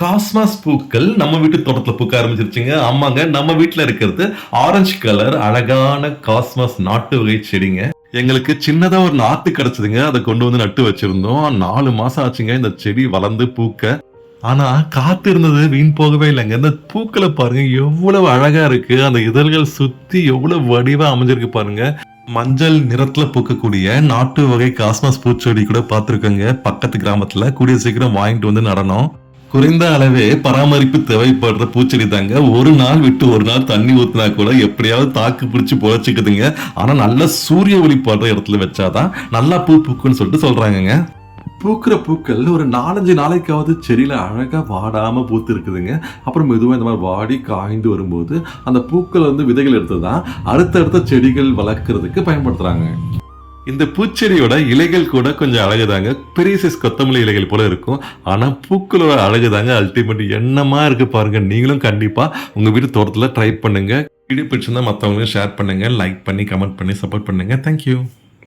Cosmos பூக்கள் நம்ம வீட்டு தோட்டத்துல பூக்க ஆரம்பிச்சிருச்சுங்க. ஆமாங்க, நம்ம வீட்ல இருக்கிறது ஆரஞ்சு கலர் அழகான காஸ்மாஸ் நாட்டு வகை செடிங்க. எங்களுக்கு சின்னதா ஒரு நாத்து கிடைச்சதுங்க. அத கொண்டு வந்து நட்டு வச்சிருந்தோம். 4 மாசம் ஆச்சுங்க இந்த செடி வளர்ந்து பூக்க. ஆனா காத்து இருந்தது வீண் போகவே இல்லங்க. இந்த பூக்கள பாருங்க எவ்வளவு அழகா இருக்கு. அந்த இதழ்கள் சுத்தி எவ்வளவு வடிவா அமைஞ்சிருக்கு பாருங்க. மஞ்சள் நிறத்துல பூக்கக்கூடிய நாட்டு வகை காஸ்மாஸ் பூச்செடி கூட பார்த்திருக்கேங்க. பக்கத்து கிராமத்துல கூடிய சீக்கிரம் வாங்கிட்டு வந்து நடணும். குறைந்த அளவே பராமரிப்பு தேவைப்படுற பூச்செடி தாங்க. ஒரு நாள் விட்டு ஒரு நாள் தண்ணி ஊத்தினா கூட எப்படியாவது தாக்கு பிடிச்சு பொழைச்சிக்குதுங்க. ஆனா நல்ல சூரிய ஒளி படுற இடத்துல வச்சாதான் நல்லா பூ பூக்குன்னு சொல்லிட்டு சொல்றாங்கங்க. பூக்கிற பூக்கள் ஒரு 4-5 நாளைக்காவது செடியில அழகா வாடாம பூத்து இருக்குதுங்க. அப்புறம் மெதுவா இந்த மாதிரி வாடி காய்ந்து வரும்போது அந்த பூக்கள் வந்து விதைகள் எடுத்துதான் அடுத்தடுத்த செடிகள் வளர்க்கறதுக்கு பயன்படுத்துறாங்க. இந்த பூச்செடியோட இலைகள் கூட கொஞ்சம் அழகுதாங்க. பெரிய சைஸ் கொத்தமல்லி இலைகள் போல இருக்கும். ஆனா பூக்களோட அழகுதாங்க அல்டிமேட். என்னமா இருக்கு பாருங்க. நீங்களும் கண்டிப்பா உங்க வீட்டு தோட்டத்துல ட்ரை பண்ணுங்க. வீடியோ பிடிச்சிருந்தா மற்றவங்களும் ஷேர் பண்ணுங்க, லைக் பண்ணி கமெண்ட் பண்ணி சப்போர்ட் பண்ணுங்க. தேங்க்யூ.